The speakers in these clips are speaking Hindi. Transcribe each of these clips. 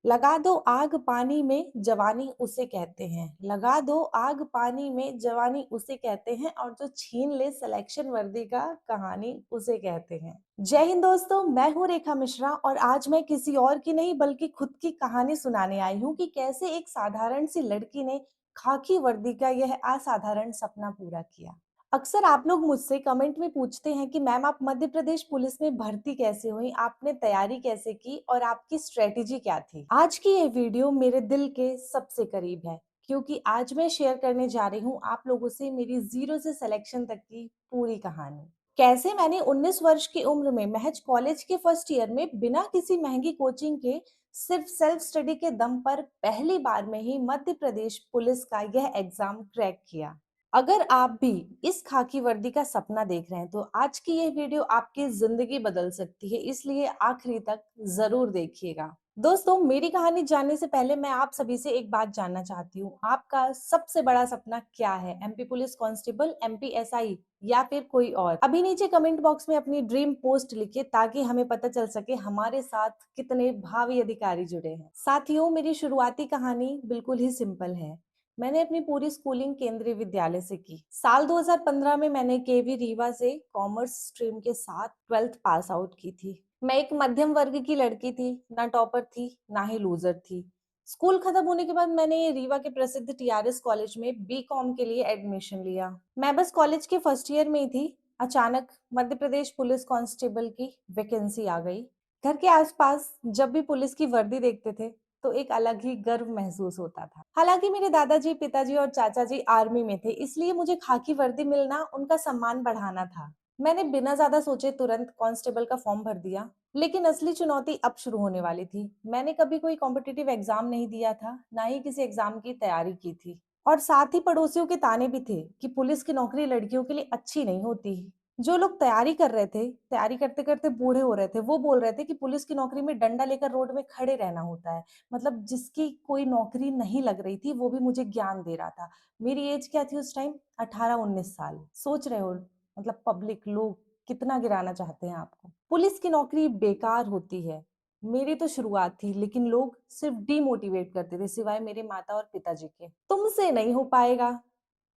लगा दो आग पानी में जवानी उसे कहते हैं। लगा दो आग पानी में जवानी उसे कहते हैं और जो छीन ले सिलेक्शन वर्दी का कहानी उसे कहते हैं। जय हिंद दोस्तों, मैं हूँ रेखा मिश्रा और आज मैं किसी और की नहीं बल्कि खुद की कहानी सुनाने आई हूँ कि कैसे एक साधारण सी लड़की ने खाकी वर्दी का यह असाधारण सपना पूरा किया। अक्सर आप लोग मुझसे कमेंट में पूछते हैं कि मैम आप मध्य प्रदेश पुलिस में भर्ती कैसे हुई, आपने तैयारी कैसे की और आपकी स्ट्रेटेजी क्या थी। आज की ये वीडियो मेरे दिल के सबसे करीब है क्योंकि आज मैं शेयर करने जा रही हूँ आप लोगों से मेरी जीरो से सिलेक्शन तक की पूरी कहानी। कैसे मैंने 19 वर्ष की उम्र में महज कॉलेज के फर्स्ट ईयर में बिना किसी महंगी कोचिंग के सिर्फ सेल्फ स्टडी के दम पर पहली बार में ही मध्य प्रदेश पुलिस का यह एग्जाम क्रैक किया। अगर आप भी इस खाकी वर्दी का सपना देख रहे हैं तो आज की ये वीडियो आपकी जिंदगी बदल सकती है, इसलिए आखिरी तक जरूर देखिएगा। दोस्तों, मेरी कहानी जानने से पहले मैं आप सभी से एक बात जानना चाहती हूँ। आपका सबसे बड़ा सपना क्या है? MP police constable, MP SI या फिर कोई और? अभी नीचे कमेंट बॉक्स में अपनी ड्रीम पोस्ट लिखिए ताकि हमें पता चल सके हमारे साथ कितने भावी अधिकारी जुड़े हैं। साथियों, मेरी शुरुआती कहानी बिल्कुल ही सिंपल है। मैंने अपनी पूरी स्कूलिंग केंद्रीय विद्यालय से की। साल 2015 में मैंने केवी रीवा से कॉमर्स स्ट्रीम के साथ 12th पास आउट की थी। मैं एक मध्यम वर्ग की लड़की थी, ना टॉपर थी, ना ही लूजर थी। स्कूल खत्म होने के बाद मैंने रीवा के प्रसिद्ध टीआरएस कॉलेज में बीकॉम के लिए एडमिशन लिया। मैं बस कॉलेज के फर्स्ट ईयर में ही थी, अचानक मध्य प्रदेश पुलिस कांस्टेबल की वैकेंसी आ गई। घर के आसपास जब भी पुलिस की वर्दी देखते थे तो एक अलग ही गर्व महसूस होता था। हालांकि मेरे दादाजी, पिताजी और चाचा जी आर्मी में थे, इसलिए मुझे खाकी वर्दी मिलना उनका सम्मान बढ़ाना था। मैंने बिना ज्यादा सोचे तुरंत कांस्टेबल का फॉर्म भर दिया। लेकिन असली चुनौती अब शुरू होने वाली थी। मैंने कभी कोई कॉम्पिटिटिव एग्जाम नहीं दिया था, ना ही किसी एग्जाम की तैयारी की थी। और साथ ही पड़ोसियों के ताने भी थे कि पुलिस की नौकरी लड़कियों के लिए अच्छी नहीं होती। जो लोग तैयारी कर रहे थे, तैयारी करते करते बूढ़े हो रहे थे, वो बोल रहे थे कि पुलिस की नौकरी में डंडा लेकर रोड में खड़े रहना होता है। मतलब जिसकी कोई नौकरी नहीं लग रही थी वो भी मुझे ज्ञान दे रहा था। मेरी एज क्या थी उस टाइम? 18-19 साल। सोच रहे हो मतलब पब्लिक लोग कितना गिराना चाहते हैं आपको। पुलिस की नौकरी बेकार होती है। मेरी तो शुरुआत थी, लेकिन लोग सिर्फ डीमोटिवेट करते थे, सिवाय मेरे माता और पिताजी के। तुमसे नहीं हो पाएगा,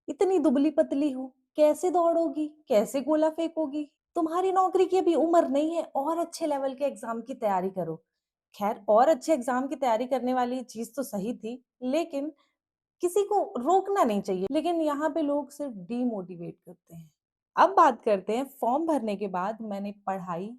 इतनी दुबली पतली हो, कैसे दौड़ोगी, कैसे गोला फेंकोगी, तुम्हारी नौकरी की अभी उम्र नहीं है, और अच्छे लेवल के एग्जाम की तैयारी करो। खैर, और अच्छे एग्जाम की तैयारी करने वाली चीज तो सही थी, लेकिन किसी को रोकना नहीं चाहिए। लेकिन यहाँ पे लोग सिर्फ डीमोटिवेट करते हैं। अब बात करते हैं फॉर्म भरने के बाद मैंने पढ़ाई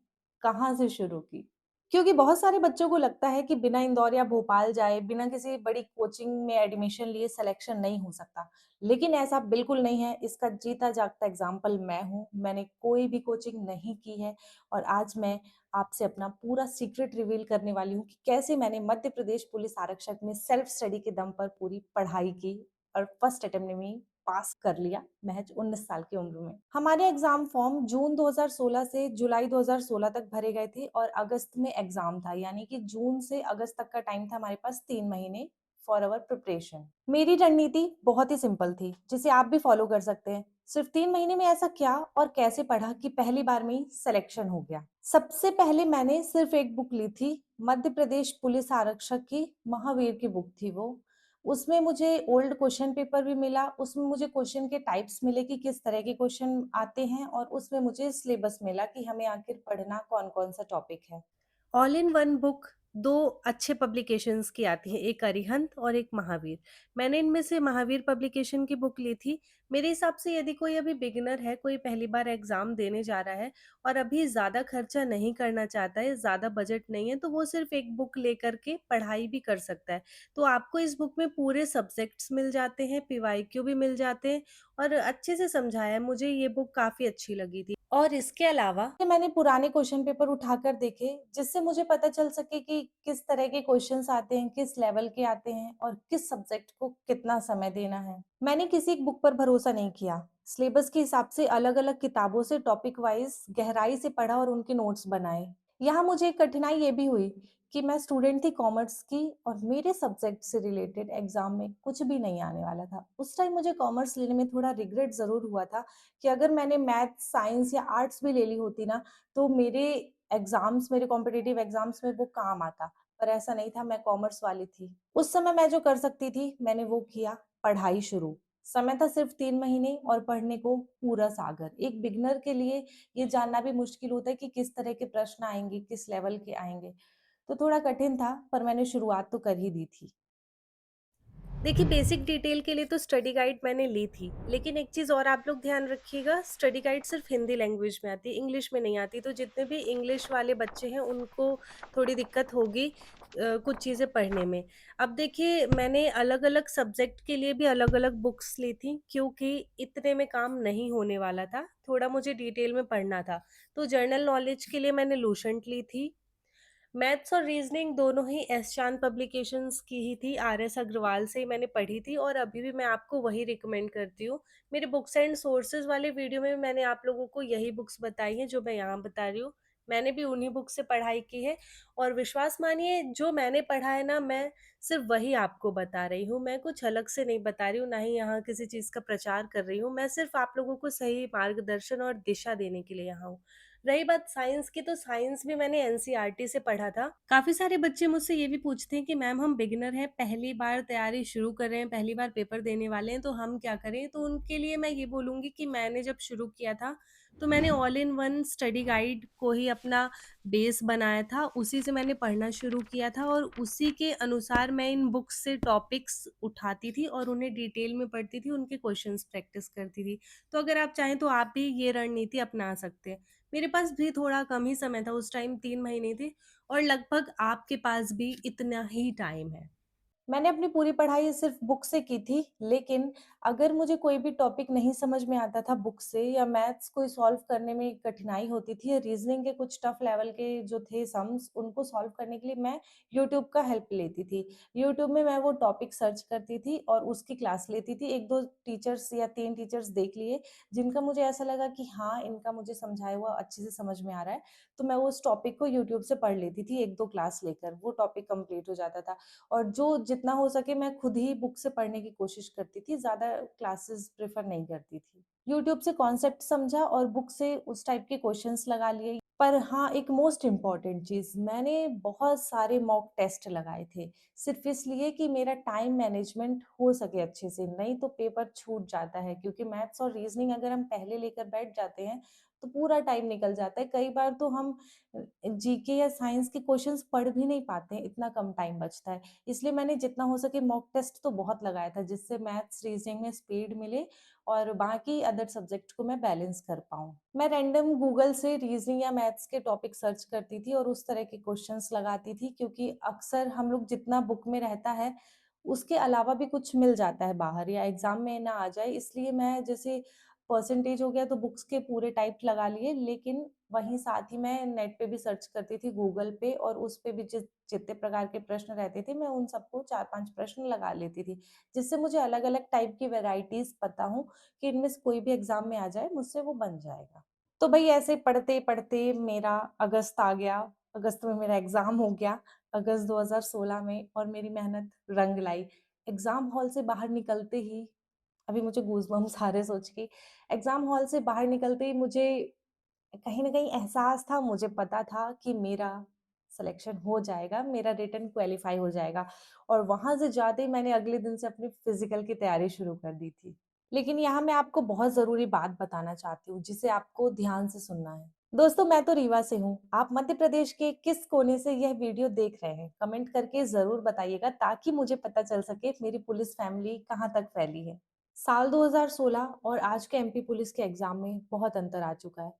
कहाँ से शुरू की। क्योंकि बहुत सारे बच्चों को लगता है कि बिना इंदौर या भोपाल जाए, बिना किसी बड़ी कोचिंग में एडमिशन लिए सिलेक्शन नहीं हो सकता। लेकिन ऐसा बिल्कुल नहीं है। इसका जीता जागता एग्जाम्पल मैं हूँ। मैंने कोई भी कोचिंग नहीं की है और आज मैं आपसे अपना पूरा सीक्रेट रिवील करने वाली हूँ कि कैसे मैंने मध्य प्रदेश पुलिस आरक्षक में सेल्फ स्टडी के दम पर पूरी पढ़ाई की और फर्स्ट अटेम्प्ट में ही पास कर लिया, महज 19 साल की उम्र में। हमारे एग्जाम फॉर्म जून 2016 से जुलाई 2016 तक भरे गए थे और अगस्त में एग्जाम था, यानी कि जून से अगस्त तक का टाइम था हमारे पास, 3 महीने फॉर अवर प्रिपरेशन। मेरी रणनीति बहुत ही सिंपल थी, जिसे आप भी फॉलो कर सकते हैं। सिर्फ 3 महीने में ऐसा क्या और कैसे पढ़ा कि पहली बार में ही सिलेक्शन हो गया। सबसे पहले मैंने सिर्फ एक बुक ली थी, मध्य प्रदेश पुलिस आरक्षक की महावीर की बुक थी वो। उसमें मुझे ओल्ड क्वेश्चन पेपर भी मिला, उसमें मुझे क्वेश्चन के टाइप्स मिले कि किस तरह के क्वेश्चन आते हैं, और उसमें मुझे सिलेबस मिला कि हमें आखिर पढ़ना कौन कौन सा टॉपिक है। ऑल इन वन बुक 2 अच्छे पब्लिकेशंस की आती है, एक अरिहंत और एक महावीर। मैंने इनमें से महावीर पब्लिकेशन की बुक ली थी। मेरे हिसाब से यदि कोई अभी बिगिनर है, कोई पहली बार एग्ज़ाम देने जा रहा है और अभी ज़्यादा खर्चा नहीं करना चाहता है, ज़्यादा बजट नहीं है, तो वो सिर्फ़ एक बुक लेकर के पढ़ाई भी कर सकता है। तो आपको इस बुक में पूरे सब्जेक्ट्स मिल जाते हैं, पीवाईक्यू भी मिल जाते हैं और अच्छे से समझाया है। मुझे ये बुक काफ़ी अच्छी लगी थी। और इसके अलावा मैंने पुराने क्वेश्चन पेपर उठाकर देखे, जिससे मुझे पता चल सके कि किस तरह के क्वेश्चंस आते हैं, किस लेवल के आते हैं और किस सब्जेक्ट को कितना समय देना है। मैंने किसी एक बुक पर भरोसा नहीं किया। सिलेबस के हिसाब से अलग-अलग किताबों से टॉपिक वाइज गहराई से पढ़ा और उनके नोट्स बनाए। यहाँ मुझे एक कठिनाई ये भी हुई कि मैं स्टूडेंट थी कॉमर्स की और मेरे सब्जेक्ट से रिलेटेड एग्जाम में कुछ भी नहीं आने वाला था। उस टाइम मुझे कॉमर्स लेने में थोड़ा रिग्रेट ज़रूर हुआ था कि अगर मैंने मैथ, साइंस या आर्ट्स भी ले ली होती ना, तो मेरे कॉम्पिटिटिव एग्जाम्स में वो काम आता। पर ऐसा नहीं था, मैं कॉमर्स वाली थी। उस समय मैं जो कर सकती थी, मैंने वो किया, पढ़ाई शुरू। समय था सिर्फ 3 महीने और पढ़ने को पूरा सागर। एक बिगिनर के लिए ये जानना भी मुश्किल होता है कि किस तरह के प्रश्न आएँगे, किस लेवल के आएँगे। तो थोड़ा कठिन था, पर मैंने शुरुआत तो कर ही दी थी। देखिए, बेसिक डिटेल के लिए तो स्टडी गाइड मैंने ली थी, लेकिन एक चीज़ और आप लोग ध्यान रखिएगा, स्टडी गाइड सिर्फ़ हिंदी लैंग्वेज में आती है, इंग्लिश में नहीं आती, तो जितने भी इंग्लिश वाले बच्चे हैं, उनको थोड़ी दिक्कत होगी कुछ चीज़ें पढ़ने में। अब देखिए, मैंने अलग-अलग सब्जेक्ट के लिए भी अलग-अलग बुक्स ली थी, क्योंकि इतने में काम नहीं होने वाला था, थोड़ा मुझे डिटेल में पढ़ना था। तो जनरल नॉलेज के लिए मैंने लूसेंट ली थी, मैथ्स और रीजनिंग दोनों ही एस चांद पब्लिकेशंस की ही थी, आर.एस. अग्रवाल से ही मैंने पढ़ी थी और अभी भी मैं आपको वही रिकमेंड करती हूँ। मेरे बुक्स एंड सोर्सेज़ वाले वीडियो में मैंने आप लोगों को यही बुक्स बताई हैं जो मैं यहाँ बता रही हूँ। मैंने भी उन्हीं बुक से पढ़ाई की है और विश्वास मानिए जो मैंने पढ़ा है ना, मैं सिर्फ़ वही आपको बता रही हूँ। मैं कुछ अलग से नहीं बता रही हूँ, ना ही यहाँ किसी चीज़ का प्रचार कर रही हूँ। मैं सिर्फ़ आप लोगों को सही मार्गदर्शन और दिशा देने के लिए यहाँ हूँ। रही बात साइंस की, तो साइंस भी मैंने एनसीईआरटी से पढ़ा था। काफ़ी सारे बच्चे मुझसे ये भी पूछते हैं कि मैम हम बिगिनर हैं, पहली बार तैयारी शुरू कर रहे हैं, पहली बार पेपर देने वाले हैं, तो हम क्या करें? तो उनके लिए मैं ये बोलूँगी कि मैंने जब शुरू किया था, तो मैंने all in one study guide को ही अपना बेस बनाया था, उसी से मैंने पढ़ना शुरू किया था और उसी के अनुसार मैं इन बुक्स से टॉपिक्स उठाती थी और उन्हें डिटेल में पढ़ती थी, उनके क्वेश्चंस प्रैक्टिस करती थी। तो अगर आप चाहें तो आप भी ये रणनीति अपना सकते हैं। मेरे पास भी थोड़ा कम ही समय था, उस टाइम 3 महीने थे और लगभग आपके पास भी इतना ही टाइम है। मैंने अपनी पूरी पढ़ाई सिर्फ़ बुक से की थी, लेकिन अगर मुझे कोई भी टॉपिक नहीं समझ में आता था बुक से या मैथ्स कोई सॉल्व करने में कठिनाई होती थी या रीज़निंग के कुछ टफ़ लेवल के जो थे सम्स, उनको सॉल्व करने के लिए मैं यूट्यूब का हेल्प लेती थी। यूट्यूब में मैं वो टॉपिक सर्च करती थी और उसकी क्लास लेती थी। 1-2 टीचर्स या 3 टीचर्स देख लिए, जिनका मुझे ऐसा लगा कि हाँ, इनका मुझे समझाया हुआ अच्छे से समझ में आ रहा है, तो मैं उस टॉपिक को यूट्यूब से पढ़ लेती थी 1-2 क्लास लेकर, वो टॉपिक कंप्लीट हो जाता था। और जो जितना हो सके मैं खुद ही बुक से पढ़ने की कोशिश करती थी, ज़्यादा क्लासेस प्रेफ़र नहीं करती थी। यूट्यूब से कॉन्सेप्ट समझा और बुक से उस टाइप के क्वेश्चन्स लगा लिए। पर हाँ, एक मोस्ट इम्पोर्टेंट चीज़, मैंने बहुत सारे मॉक टेस्ट लगाए थे, सिर्फ़ इसलिए कि मेरा टाइम मैनेजमेंट हो सके अच्छे से, नहीं तो पेपर छूट जाता है क्योंकि मैथ्स और रीज़निंग अगर हम पहले लेकर बैठ जाते हैं, तो पूरा टाइम निकल जाता है। कई बार तो हम जीके या साइंस के क्वेश्चन्स पढ़ भी नहीं पाते हैं, इतना कम टाइम बचता है। इसलिए मैंने जितना हो सके मॉक टेस्ट तो बहुत लगाया था, जिससे मैथ्स, रीज़निंग में स्पीड मिले और बाकी अदर सब्जेक्ट को मैं बैलेंस कर पाऊँ। मैं रैंडम गूगल से रीज़निंग या मैथ्स के टॉपिक सर्च करती थी और उस तरह के क्वेश्चन्स लगाती थी क्योंकि अक्सर हम लोग जितना बुक में रहता है, उसके अलावा भी कुछ मिल जाता है बाहर या एग्ज़ाम में ना आ जाए, इसलिए मैं जैसे परसेंटेज हो गया तो बुक्स के पूरे टाइप लगा लिए, लेकिन वहीं साथ ही मैं नेट पे भी सर्च करती थी गूगल पे और उस पे भी जितने प्रकार के प्रश्न रहते थे, मैं उन सबको 4-5 प्रश्न लगा लेती थी, जिससे मुझे अलग-अलग टाइप की वैराइटीज़ पता हो कि इनमें से कोई भी एग्ज़ाम में आ जाए, मुझसे वो बन जाएगा। तो भई ऐसे पढ़ते-पढ़ते मेरा अगस्त आ गया, अगस्त में मेरा एग्ज़ाम हो गया, अगस्त 2016 में और मेरी मेहनत रंग लाई। एग्ज़ाम हॉल से बाहर निकलते ही अभी मुझे गूज़बम्प्स आ रहे हैं सोच के। एग्ज़ाम हॉल से बाहर निकलते ही मुझे कहीं न कहीं एहसास था, मुझे पता था कि मेरा सिलेक्शन हो जाएगा, मेरा रिटन क्वालीफाई हो जाएगा और वहाँ से जाते ही मैंने अगले दिन से अपनी फ़िज़िकल की तैयारी शुरू कर दी थी। लेकिन यहाँ मैं आपको बहुत ज़रूरी बात बताना चाहती हूँ, जिसे आपको ध्यान से सुनना है। दोस्तों, मैं तो रीवा से हूँ। आप मध्य प्रदेश के किस कोने से यह वीडियो देख रहे हैं? कमेंट करके ज़रूर बताइएगा ताकि मुझे पता चल सके मेरी पुलिस फैमिली कहाँ तक फैली है। साल 2016 और आज के एमपी पुलिस के एग्ज़ाम में बहुत अंतर आ चुका है।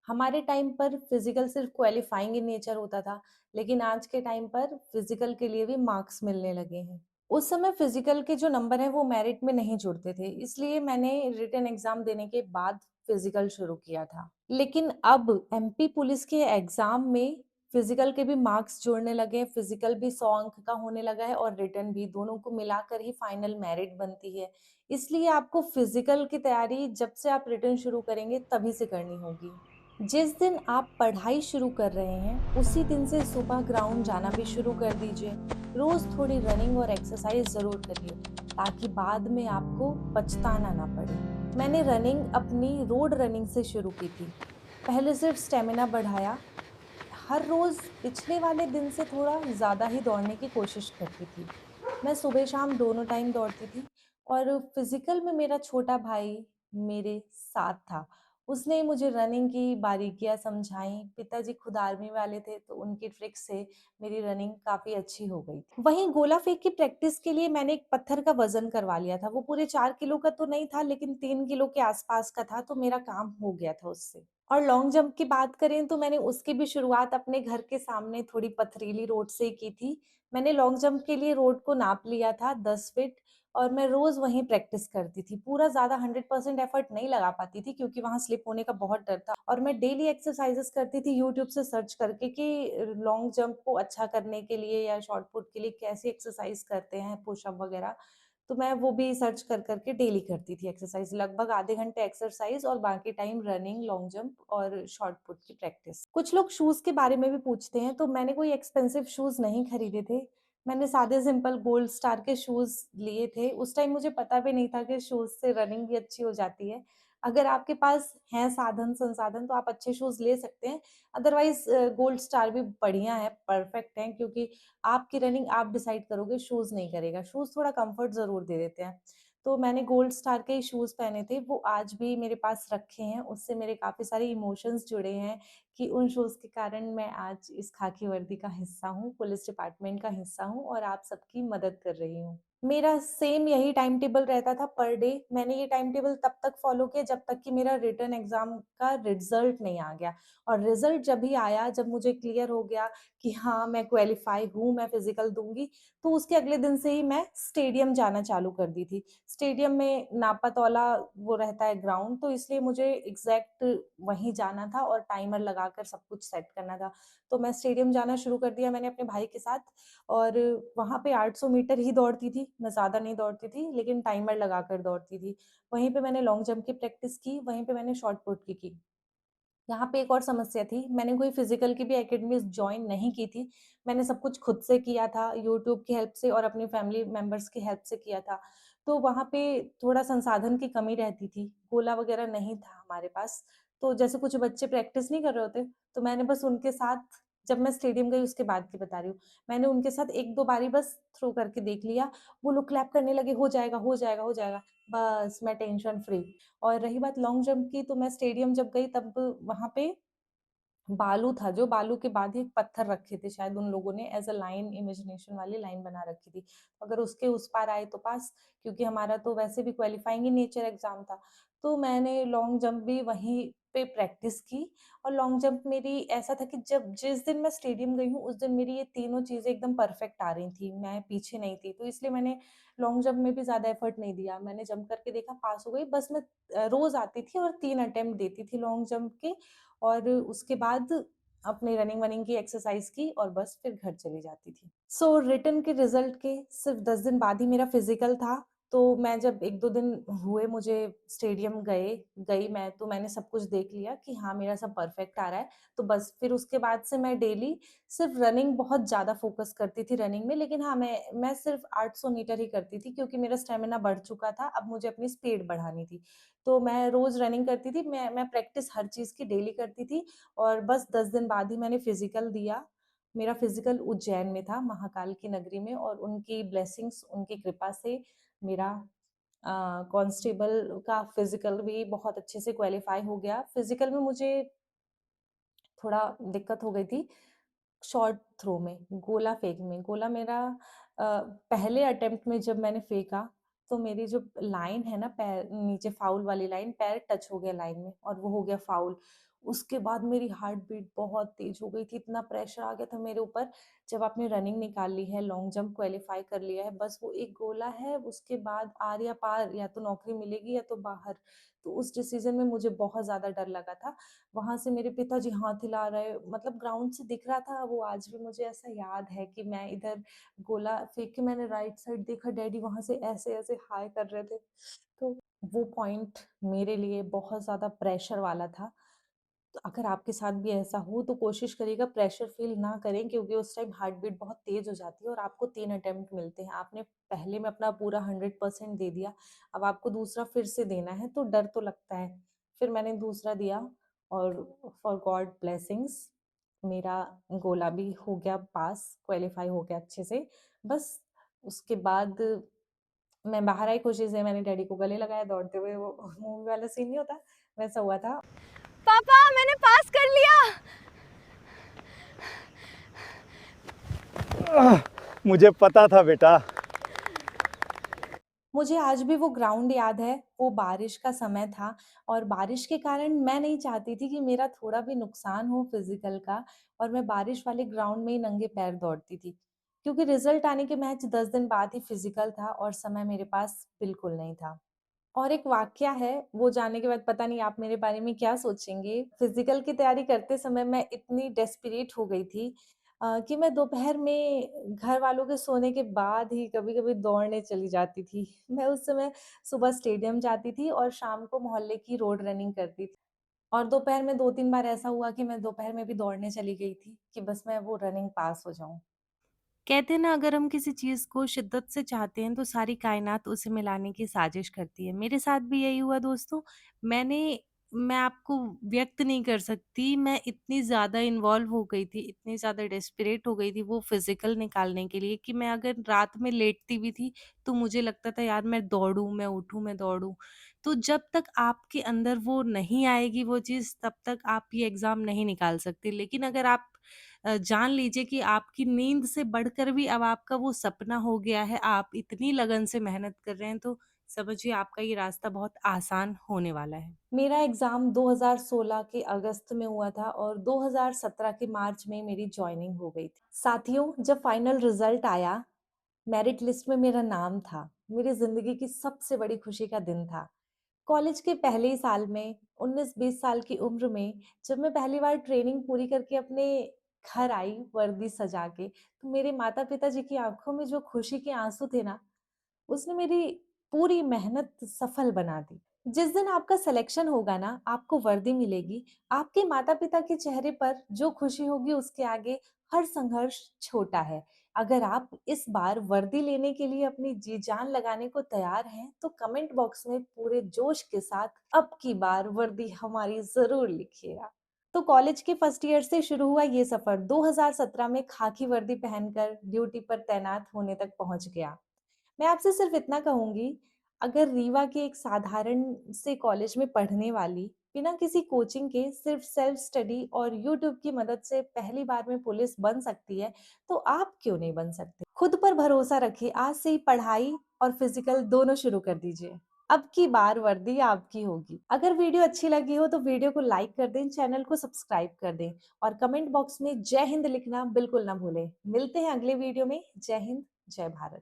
हमारे टाइम पर फिज़िकल सिर्फ़ क्वालीफाइंग इन नेचर होता था, लेकिन आज के टाइम पर फिज़िकल के लिए भी मार्क्स मिलने लगे हैं। उस समय फिज़िकल के जो नंबर हैं वो मेरिट में नहीं जुड़ते थे, इसलिए मैंने रिटन एग्ज़ाम देने के बाद फिज़िकल शुरू किया था। लेकिन अब एमपी पुलिस के एग्ज़ाम में फिज़िकल के भी मार्क्स जुड़ने लगे हैं, फिज़िकल भी 100 अंक का होने लगा है और रिटन भी, दोनों को मिलाकर ही फाइनल मेरिट बनती है। इसलिए आपको फिज़िकल की तैयारी जब से आप रिटन शुरू करेंगे तभी से करनी होगी। जिस दिन आप पढ़ाई शुरू कर रहे हैं, उसी दिन से सुबह ग्राउंड जाना भी शुरू कर दीजिए। रोज़ थोड़ी रनिंग और एक्सरसाइज़ ज़रूर करिए, ताकि बाद में आपको पछताना ना पड़े। मैंने रनिंग अपनी रोड रनिंग से शुरू की थी। पहले सिर्फ स्टेमिना बढ़ाया, हर रोज़ पिछले वाले दिन से थोड़ा ज़्यादा ही दौड़ने की कोशिश करती थी। मैं सुबह-शाम दोनों टाइम दौड़ती थी और फ़िज़िकल में मेरा छोटा भाई मेरे साथ था। उसने मुझे रनिंग की बारीकियाँ समझाईं। पिताजी खुद आर्मी वाले थे, तो उनकी ट्रिक से मेरी रनिंग काफ़ी अच्छी हो गई थी। वहीं गोला फेंक की प्रैक्टिस के लिए मैंने एक पत्थर का वज़न करवा लिया था। वो पूरे 4 किलो का तो नहीं था, लेकिन 3 किलो के आस-पास का था, तो मेरा काम हो गया था उससे। और लॉन्ग जंप की बात करें तो मैंने उसकी भी शुरुआत अपने घर के सामने थोड़ी पथरीली रोड से ही की थी। मैंने लॉन्ग जंप के लिए रोड को नाप लिया था 10 फीट और मैं रोज़ वहीं प्रैक्टिस करती थी। पूरा ज़्यादा 100% एफर्ट नहीं लगा पाती थी क्योंकि वहाँ स्लिप होने का बहुत डर था और मैं डेली एक्सरसाइज़ेज़ करती थी यूट्यूब से सर्च करके कि लॉन्ग जंप को अच्छा करने के लिए या शॉट पुट के लिए कैसी एक्सरसाइज़ करते हैं, पुशअप वगैरह। तो मैं वो भी सर्च कर के डेली करती थी एक्सरसाइज़, लगभग आधे घंटे एक्सरसाइज़ और बाकी टाइम रनिंग, लॉन्ग जंप और शॉट पुट की प्रैक्टिस। कुछ लोग शूज़ के बारे में भी पूछते हैं, तो मैंने कोई एक्सपेंसिव शूज़ नहीं खरीदे थे। मैंने सादे सिंपल गोल्ड स्टार के शूज़ लिए थे। उस टाइम मुझे पता भी नहीं था कि शूज़ से रनिंग भी अच्छी हो जाती है। अगर आपके पास हैं साधन-संसाधन तो आप अच्छे शूज़ ले सकते हैं। अदरवाइज़ गोल्ड स्टार भी बढ़िया है, परफेक्ट हैं क्योंकि आपकी रनिंग आप डिसाइड करोगे, शूज़ नहीं करेगा। शूज़ थोड़ा कम्फर्ट ज़रूर दे देते हैं। तो मैंने गोल्ड स्टार के ही शूज़ पहने थे, वो आज भी मेरे पास रखे हैं। उससे मेरे काफ़ी सारे इमोशंस जुड़े हैं कि उन शूज़ के कारण मैं आज इस खाकी वर्दी का हिस्सा हूँ, पुलिस डिपार्टमेंट का हिस्सा हूँ और आप सबकी मदद कर रही हूँ। मेरा सेम यही टाइम टेबल रहता था पर डे। मैंने ये टाइम टेबल तब तक फ़ॉलो किया जब तक कि मेरा रिटन एग्ज़ाम का रिज़ल्ट नहीं आ गया और रिज़ल्ट जब भी आया, जब मुझे क्लियर हो गया कि हाँ, मैं क्वालीफाई हूँ, मैं फिज़िकल दूँगी, तो उसके अगले दिन से ही मैं स्टेडियम जाना चालू कर दी थी। स्टेडियम में नापा-तौला वो रहता है ग्राउंड, तो इसलिए मुझे एग्ज़ैक्ट वहीं जाना था और टाइमर लगाकर सब कुछ सेट करना था। तो मैं स्टेडियम जाना शुरू कर दिया मैंने अपने भाई के साथ और वहाँ पे 800 मीटर ही दौड़ती थी, मैं ज़्यादा नहीं दौड़ती थी, लेकिन टाइमर लगाकर दौड़ती थी। वहीं पे मैंने लॉन्ग जंप की प्रैक्टिस की, वहीं पे मैंने शॉट पुट की। यहाँ पे एक और समस्या थी, मैंने कोई फ़िज़िकल की भी अकेडमीज़ जॉइन नहीं की थी। मैंने सब कुछ खुद से किया था, यूट्यूब की हेल्प से और अपनी फैमिली मेंबर्स की हेल्प से किया था। तो वहाँ पे थोड़ा संसाधन की कमी रहती थी, गोला वग़ैरह नहीं था हमारे पास। तो जैसे कुछ बच्चे प्रैक्टिस नहीं कर रहे होते, तो मैंने बस उनके साथ जब मैं स्टेडियम गई उसके बाद की बता रही हूँ। मैंने उनके साथ 1-2 बारी बस थ्रो करके देख लिया, वो लोग क्लैप करने लगे, "हो जाएगा, हो जाएगा, हो जाएगा।" बस मैं टेंशन फ्री। और रही बात लॉन्ग जंप की, तो मैं स्टेडियम जब गई तब वहाँ पे बालू था जो बालू के बाद ही पत्थर रखे थे शायद उन लोगों ने एज़ अ लाइन इमेजिनेशन वाली लाइन बना रखी थी। अगर उसके उस पार आए तो पास क्योंकि हमारा तो वैसे भी क्वालीफाइंग ही नेचर एग्ज़ाम था। तो मैंने लॉन्ग जंप भी वहीं पे प्रैक्टिस की और लॉन्ग जंप मेरी ऐसा था कि जब जिस दिन मैं स्टेडियम गई हूँ, उस दिन मेरी ये तीनों चीज़ें एकदम परफेक्ट आ रही थी, मैं पीछे नहीं थी। तो इसलिए मैंने लॉन्ग जंप में भी ज़्यादा एफर्ट नहीं दिया। मैंने जंप करके देखा पास हो गई, बस मैं रोज़ आती थी और 3 अटेम्प्ट देती थी लॉन्ग जंप के और उसके बाद अपनी रनिंग-वनिंग की, एक्सरसाइज़ की और बस फिर घर चली जाती थी। सो रिटन के रिज़ल्ट के सिर्फ़ 10 दिन बाद ही मेरा फिज़िकल था, तो मैं जब 1-2 दिन हुए मुझे स्टेडियम गई मैं तो मैंने सब कुछ देख लिया कि हाँ, मेरा सब परफ़ेक्ट आ रहा है। तो बस फिर उसके बाद से मैं डेली सिर्फ़ रनिंग बहुत ज़्यादा फ़ोकस करती थी रनिंग में, लेकिन हाँ, मैं सिर्फ़ 800 मीटर ही करती थी क्योंकि मेरा स्टैमिना बढ़ चुका था, अब मुझे अपनी स्पीड बढ़ानी थी। तो मैं रोज़ रनिंग करती थी, मैं प्रैक्टिस हर चीज़ की डेली करती थी और बस 10 दिन बाद ही मैंने फिज़िकल दिया। मेरा फिज़िकल उज्जैन में था, महाकाल की नगरी में और उनकी ब्लेसिंग्स, उनकी कृपा से मेरा कांस्टेबल का फिज़िकल भी बहुत अच्छे से क्वालीफाई हो गया। फिज़िकल में मुझे थोड़ा दिक्कत हो गई थी शॉर्ट थ्रो में, गोला फेंक में। गोला मेरा पहले अटेम्प्ट में जब मैंने फेंका, तो मेरी जो लाइन है ना पैर नीचे फाउल वाली लाइन, पैर टच हो गया लाइन में और वो हो गया फाउल। उसके बाद मेरी हार्ट बीट बहुत तेज़ हो गई थी, इतना प्रेशर आ गया था मेरे ऊपर। जब आपने रनिंग निकाल ली है, लॉन्ग जंप क्वालीफाई कर लिया है, बस वो एक गोला है, उसके बाद आर या पार, या तो नौकरी मिलेगी या तो बाहर। तो उस डिसीज़न में मुझे बहुत ज़्यादा डर लगा था। वहाँ से मेरे पिताजी हाथ हिला रहे मतलब ग्राउंड से दिख रहा था वो आज भी मुझे ऐसा याद है कि मैं इधर गोला फेंक के मैंने राइट साइड देखा डैडी वहाँ से ऐसे-ऐसे हाय कर रहे थे। तो वो पॉइंट मेरे लिए बहुत ज़्यादा प्रेशर वाला था। तो अगर आपके साथ भी ऐसा हो तो कोशिश करिएगा प्रेशर फ़ील ना करें क्योंकि उस टाइम हार्ट बीट बहुत तेज़ हो जाती है और आपको 3 अटेम्प्ट मिलते हैं। आपने पहले में अपना पूरा 100% दे दिया, अब आपको दूसरा फिर से देना है तो डर तो लगता है। फिर मैंने दूसरा दिया और फॉर गॉड ब्लेसिंग्स मेरा गोला भी हो गया पास, क्वालीफाई हो गया अच्छे से। बस उसके बाद मैं बाहर आई खुशी से, मैंने डैडी को गले लगाया दौड़ते हुए, वो मूवी वाला सीन नहीं होता, वैसा हुआ था। पापा मैंने पास कर लिया। मुझे पता था बेटा। मुझे आज भी वो ग्राउंड याद है, वो बारिश का समय था और बारिश के कारण मैं नहीं चाहती थी कि मेरा थोड़ा भी नुकसान हो फिज़िकल का, और मैं बारिश वाले ग्राउंड में ही नंगे पैर दौड़ती थी। क्योंकि रिज़ल्ट आने के महज़ 10 दिन बाद ही फिज़िकल था और समय मेरे पास बिल्कुल नहीं था। और एक वाकया है, वो जानने के बाद पता नहीं आप मेरे बारे में क्या सोचेंगे। फिज़िकल की तैयारी करते समय मैं इतनी डेस्परेट हो गई थी कि मैं दोपहर में घर वालों के सोने के बाद ही कभी-कभी दौड़ने चली जाती थी। मैं उस समय सुबह स्टेडियम जाती थी और शाम को मोहल्ले की रोड रनिंग करती थी। और दोपहर में 2-3 बार ऐसा हुआ कि मैं दोपहर में भी दौड़ने चली गई थी कि बस मैं वो रनिंग पास हो जाऊँ। कहते हैं ना, अगर हम किसी चीज़ को शिद्दत से चाहते हैं तो सारी कायनात उसे मिलाने की साजिश करती है। मेरे साथ भी यही हुआ दोस्तों। मैं आपको व्यक्त नहीं कर सकती, मैं इतनी ज़्यादा इन्वॉल्व हो गई थी, इतनी ज़्यादा डेस्परेट हो गई थी वो फ़िज़िकल निकालने के लिए कि मैं अगर रात में लेटती भी थी तो मुझे लगता था यार मैं दौड़ूँ, मैं उठूँ, मैं दौड़ूँ। तो जब तक आपके अंदर वो नहीं आएगी वो चीज़, तब तक आप ये एग्ज़ाम नहीं निकाल सकते। लेकिन अगर आप जान लीजिए कि आपकी नींद से बढ़कर भी अब आपका वो सपना हो गया है, आप इतनी लगन से मेहनत कर रहे हैं, तो समझिए आपका ये रास्ता बहुत आसान होने वाला है। मेरा एग्ज़ाम 2016 के अगस्त में हुआ था और 2017 के मार्च में मेरी जॉइनिंग हो गई थी। साथियों, जब फाइनल रिज़ल्ट आया, मेरिट लिस्ट में मेरा नाम था। मेरी ज़िंदगी की सबसे बड़ी खुशी का दिन था। कॉलेज के पहले ही साल में 19-20 साल की उम्र में जब मैं पहली बार ट्रेनिंग पूरी करके अपने घर आई वर्दी सजा के, तो मेरे माता-पिता जी की आँखों में जो खुशी के आँसू थे ना, उसने मेरी पूरी मेहनत सफल बना दी। जिस दिन आपका सिलेक्शन होगा ना, आपको वर्दी मिलेगी, आपके माता-पिता के चेहरे पर जो खुशी होगी उसके आगे हर संघर्ष छोटा है। अगर आप इस बार वर्दी लेने के लिए अपनी जी-जान लगाने को तैयार हैं, तो कमेंट बॉक्स में पूरे जोश के साथ अब की बार वर्दी हमारी ज़रूर लिखिएगा। तो कॉलेज के फर्स्ट ईयर से शुरू हुआ ये सफर 2017 में खाकी वर्दी पहनकर ड्यूटी पर तैनात होने तक पहुंच गया। मैं आपसे सिर्फ इतना कहूँगी, अगर रीवा के एक साधारण से कॉलेज में पढ़ने वाली, बिना किसी कोचिंग के सिर्फ सेल्फ स्टडी और यूट्यूब की मदद से पहली बार में पुलिस बन सकती है, तो आप क्यों नहीं बन सकते? खुद पर भरोसा रखिए, आज से ही पढ़ाई और फिजिकल दोनों शुरू कर दीजिए। अब की बार वर्दी आपकी होगी। अगर वीडियो अच्छी लगी हो तो वीडियो को लाइक कर दें, चैनल को सब्सक्राइब कर दें और कमेंट बॉक्स में जय हिंद लिखना बिल्कुल ना भूलें। मिलते हैं अगले वीडियो में। जय हिंद, जय भारत।